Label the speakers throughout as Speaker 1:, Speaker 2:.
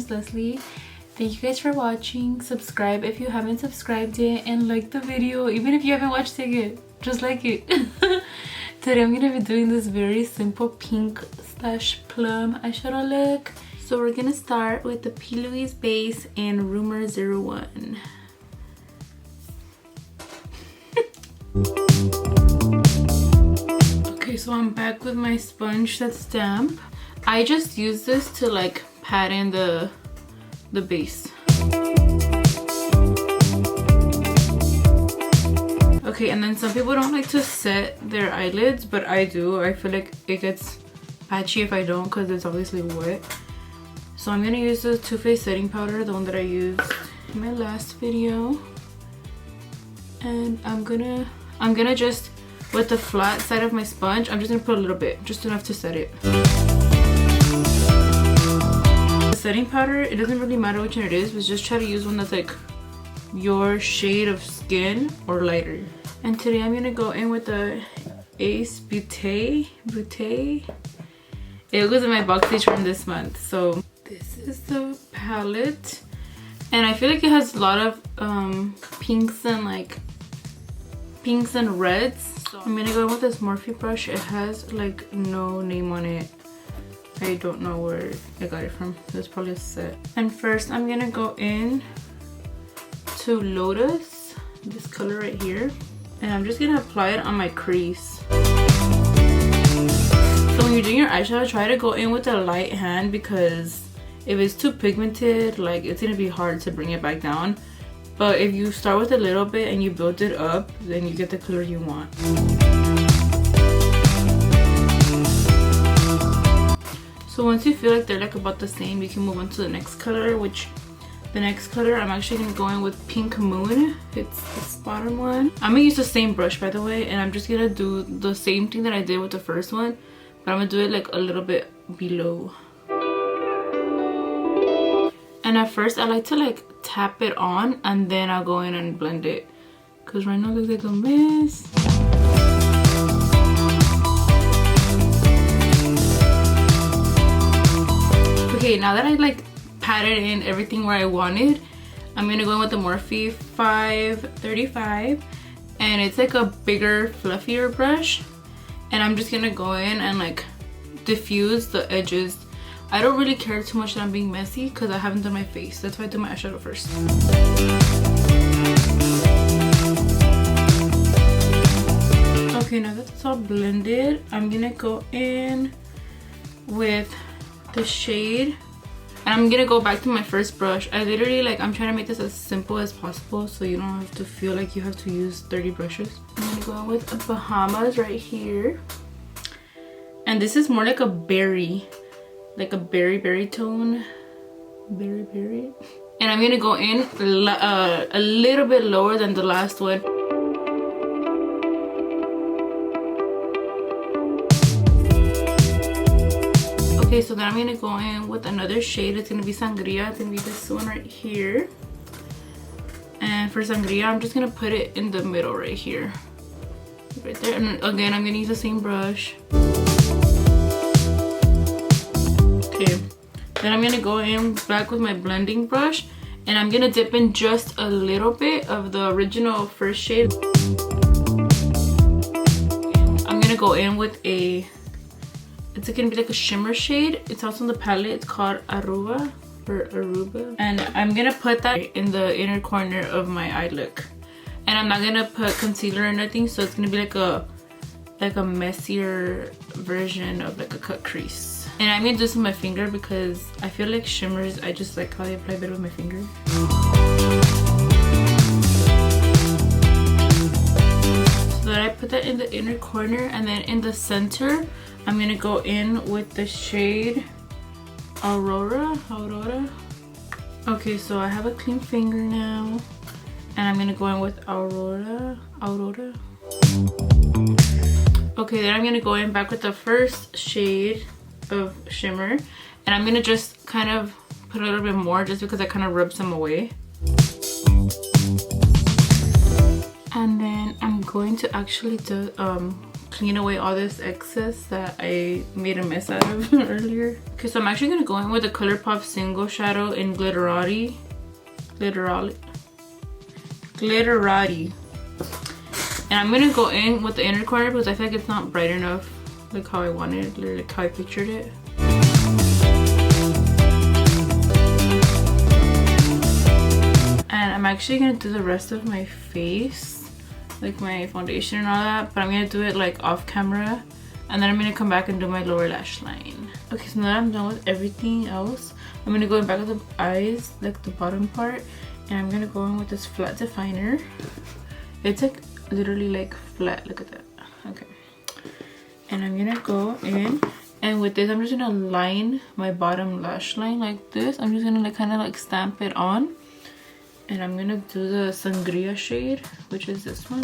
Speaker 1: is Leslie. Thank you guys for watching. Subscribe if you haven't subscribed yet, and like the video even if you haven't watched it yet. Just like it. Today I'm gonna be doing this very simple pink slash plum eyeshadow look. So we're gonna start with the P. Louise base and Rumor 01. Okay, so I'm back with my sponge that's damp. I just use this to like pat in the base. Okay, and then some people don't like to set their eyelids, but I do. I feel like it gets patchy if I don't because it's obviously wet. So I'm gonna use the Too Faced setting powder, the one that I used in my last video. And I'm gonna just, with the flat side of my sponge, I'm just gonna put a little bit, just enough to set it. The setting powder, it doesn't really matter which one it is, but just try to use one that's like your shade of skin or lighter. And today I'm gonna go in with the Ace Beaute. It was in my boxage from this month. So this is the palette, and I feel like it has a lot of pinks and reds. So I'm gonna go in with this Morphe brush. It has like no name on it. I don't know where I got it from. It's probably a set. And first I'm gonna go in to Lotus, this color right here, and I'm just gonna apply it on my crease. So when you're doing your eyeshadow, try to go in with a light hand, because if it's too pigmented, like, it's gonna be hard to bring it back down. But if you start with a little bit and you build it up, then you get the color you want. So once you feel like they're like about the same, you can move on to the next color, which the next color I'm actually gonna go in with Pink Moon. It's this bottom one. I'm gonna use the same brush, by the way, and I'm just gonna do the same thing that I did with the first one, but I'm gonna do it like a little bit below. And at first I like to like tap it on, and then I'll go in and blend it, because right now it looks like a mess. Okay, now that I like patted in everything where I wanted, I'm gonna go in with the Morphe 535, and it's like a bigger, fluffier brush, and I'm just gonna go in and like diffuse the edges. I don't really care too much that I'm being messy because I haven't done my face. That's why I do my eyeshadow first. Okay, now that it's all blended, I'm gonna go in with the shade, and I'm gonna go back to my first brush. I literally I'm trying to make this as simple as possible so you don't have to feel like you have to use 30 brushes. I'm gonna go in with the Bahamas right here, and this is more like a berry, berry tone, berry. And I'm gonna go in a little bit lower than the last one. Okay, so then I'm gonna go in with another shade. It's gonna be Sangria. It's gonna be this one right here. And for Sangria, I'm just gonna put it in the middle right here, right there. And again, I'm gonna use the same brush. Okay, then I'm gonna go in back with my blending brush, and I'm gonna dip in just a little bit of the original first shade. I'm gonna go in with it's gonna be like a shimmer shade. It's also in the palette. It's called Aruba, and I'm gonna put that in the inner corner of my eye look. And I'm not gonna put concealer or nothing, so it's gonna be like a messier version of like a cut crease. And I'm gonna do this with my finger because I feel like shimmers, I just like how they apply better with my finger. So then I put that in the inner corner, and then in the center, I'm gonna go in with the shade Aurora. Okay, so I have a clean finger now, and I'm gonna go in with Aurora. Okay, then I'm gonna go in back with the first shade of shimmer, and I'm gonna just kind of put a little bit more just because I kind of rubbed some away. And then I'm going to actually clean away all this excess that I made a mess out of earlier. Okay, so I'm actually gonna go in with the Colourpop single shadow in Glitterati. And I'm gonna go in with the inner corner because I feel like it's not bright enough, like how I wanted it, like how I pictured it. And I'm actually gonna do the rest of my face, like my foundation and all that, but I'm gonna do it like off camera, and then I'm gonna come back and do my lower lash line. Okay, so now that I'm done with everything else, I'm gonna go in back with the eyes, like the bottom part, and I'm gonna go in with this flat definer. It's like literally like flat, look at that. Okay, and I'm gonna go in, and with this I'm just gonna line my bottom lash line like this. I'm just gonna like kind of like stamp it on, and I'm gonna do the Sangria shade, which is this one.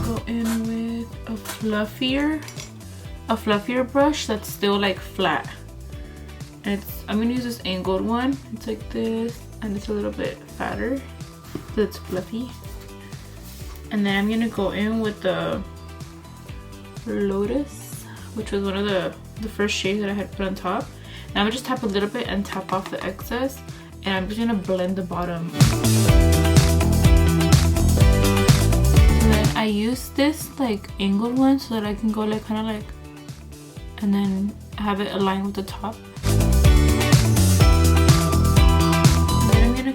Speaker 1: Go in with a fluffier brush that's still like flat. And I'm gonna use this angled one. It's like this, and it's a little bit fatter, so it's fluffy. And then I'm gonna go in with the Lotus, which was one of the first shades that I had put on top. And I'm gonna just tap a little bit and tap off the excess, and I'm just gonna blend the bottom. And then I use this like angled one so that I can go like kind of like, and then have it aligned with the top.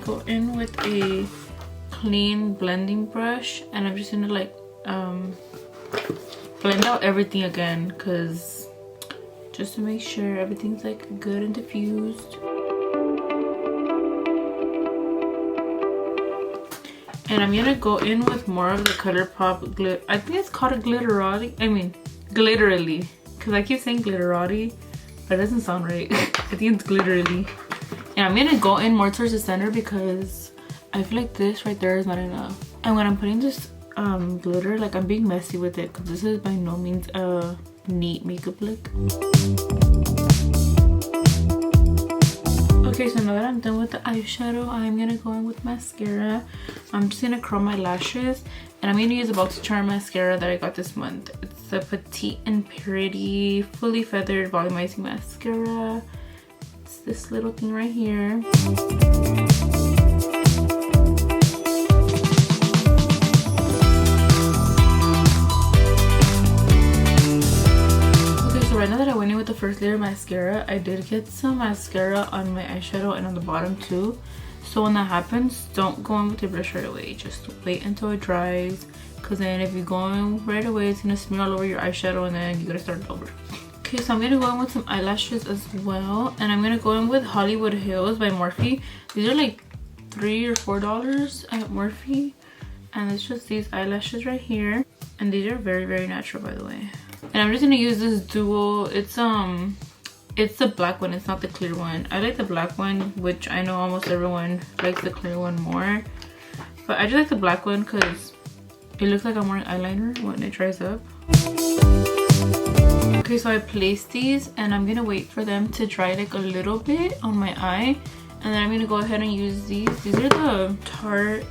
Speaker 1: Go in with a clean blending brush, and I'm just gonna like blend out everything again, because just to make sure everything's like good and diffused. And I'm gonna go in with more of the Colourpop glitter. I think it's called a Glitterati. I mean Glitterally, because I keep saying Glitterati, but it doesn't sound right. I think it's Glitterally. And I'm gonna go in more towards the center because I feel like this right there is not enough. And when I'm putting this glitter, like I'm being messy with it, because this is by no means a neat makeup look. Okay, so now that I'm done with the eyeshadow, I'm gonna go in with mascara. I'm just gonna curl my lashes, and I'm gonna use a BoxyCharm mascara that I got this month. It's the Petite'n Purity Fully Feathered Volumizing Mascara. This little thing right here. Okay, so right now that I went in with the first layer of mascara, I did get some mascara on my eyeshadow and on the bottom too. So when that happens, don't go in with your brush right away. Just wait until it dries, because then if you go in right away, it's gonna smear all over your eyeshadow, and then you gotta start it over. Okay, so I'm gonna go in with some eyelashes as well, and I'm gonna go in with Hollywood Hills by Morphe. These are like $3 or $4 at Morphe, and it's just these eyelashes right here, and these are very, very natural, by the way. And I'm just gonna use this dual. It's the black one, it's not the clear one. I like the black one, which I know almost everyone likes the clear one more, but I just like the black one because it looks like I'm wearing eyeliner when it dries up. Okay, so I placed these, and I'm gonna wait for them to dry like a little bit on my eye, and then I'm gonna go ahead and use these. These are the Tarte,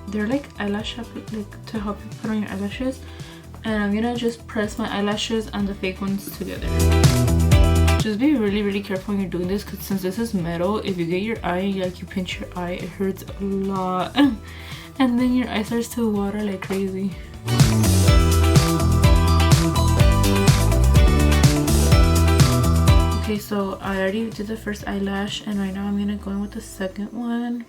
Speaker 1: they're like eyelash like to help you put on your eyelashes, and I'm gonna just press my eyelashes and the fake ones together. Just be really, really careful when you're doing this, because since this is metal, if you get your eye, like you pinch your eye, it hurts a lot, and then your eye starts to water like crazy. Okay, so I already did the first eyelash, and right now I'm gonna go in with the second one.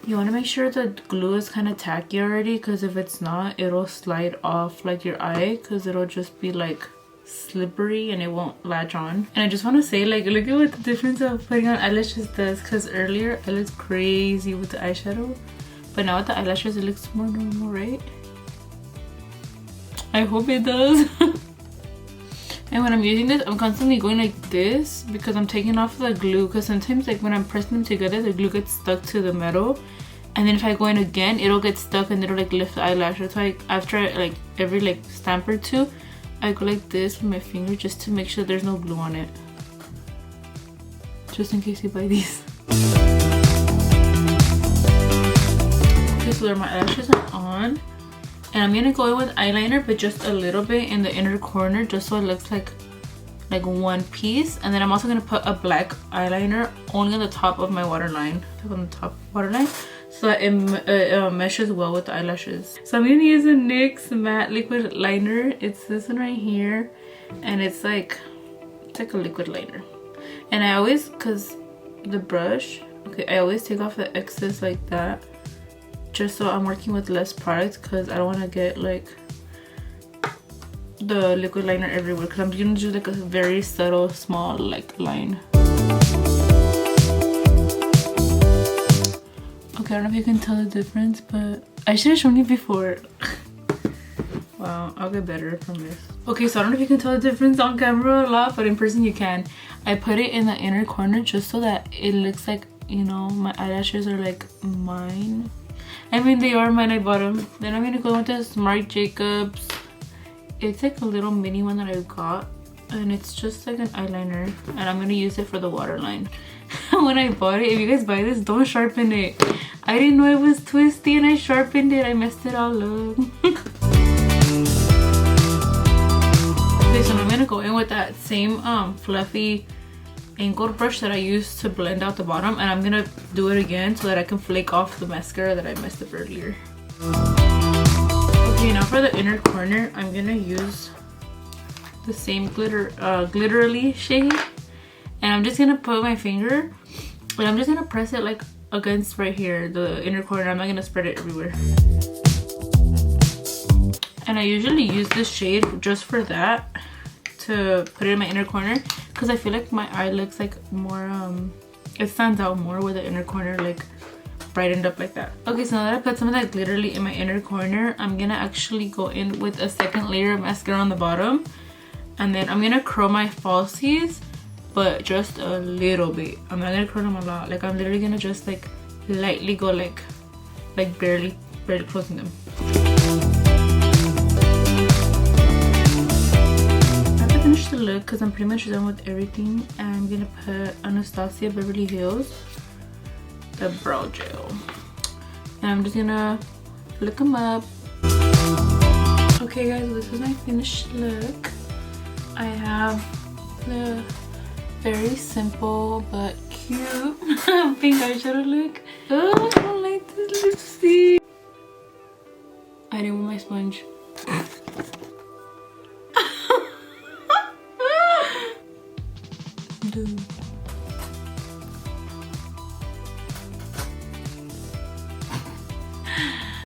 Speaker 1: You want to make sure the glue is kind of tacky already, because if it's not, it'll slide off like your eye, because it'll just be like slippery and it won't latch on. And I just want to say, like, look at what the difference of putting on eyelashes does, because earlier I looked crazy with the eyeshadow, but now with the eyelashes it looks more normal, right? I hope it does. And when I'm using this, I'm constantly going like this because I'm taking off the glue, because sometimes like when I'm pressing them together, the glue gets stuck to the metal, and then if I go in again, it'll get stuck and it'll like lift the eyelash. That's why after like every like stamp or two, I go like this with my finger just to make sure there's no glue on it, just in case you buy these. so there my eyelashes are on. And I'm gonna go in with eyeliner, but just a little bit in the inner corner, just so it looks like one piece. And then I'm also gonna put a black eyeliner only on the top of my waterline, like on the top waterline, so that it meshes well with the eyelashes. So I'm gonna use the NYX matte liquid liner. It's this one right here, and it's like a liquid liner. And I always, cause the brush, okay, I always take off the excess like that, just so I'm working with less product, because I don't want to get like the liquid liner everywhere, because I'm gonna do like a very subtle small like line. Okay, I don't know if you can tell the difference, but I should have shown you before. Wow, I'll get better from this. Okay, so I don't know if you can tell the difference on camera a lot, but in person you can. I put it in the inner corner just so that it looks like, you know, my eyelashes are like mine. I mean, they are mine, I bought them. Then I'm gonna go with this Marc Jacobs. It's like a little mini one that I got, and it's just like an eyeliner, and I'm gonna use it for the waterline. When I bought it, if you guys buy this, don't sharpen it. I didn't know it was twisty and I sharpened it. I messed it all up. Okay, so I'm gonna go in with that same fluffy angled brush that I used to blend out the bottom, and I'm gonna do it again so that I can flake off the mascara that I messed up earlier. Okay, now for the inner corner, I'm gonna use the same Glitterati shade, and I'm just gonna put my finger and I'm just gonna press it like against right here, the inner corner. I'm not gonna spread it everywhere. And I usually use this shade just for that, to put it in my inner corner, because I feel like my eye looks like more it stands out more with the inner corner like brightened up like that. Okay, so now that I put some of that Glitterati in my inner corner, I'm gonna actually go in with a second layer of mascara on the bottom, and then I'm gonna curl my falsies, but just a little bit. I'm not gonna curl them a lot. Like, I'm literally gonna just like lightly go like barely closing them. After I finish the look, because I'm pretty much done with everything, I'm gonna put Anastasia Beverly Hills, the brow gel, and I'm just gonna flick them up. Okay guys, this is my finished look. I have the very simple but cute pink eyeshadow look. Oh, I don't like this lipstick. I didn't want my sponge. Dude.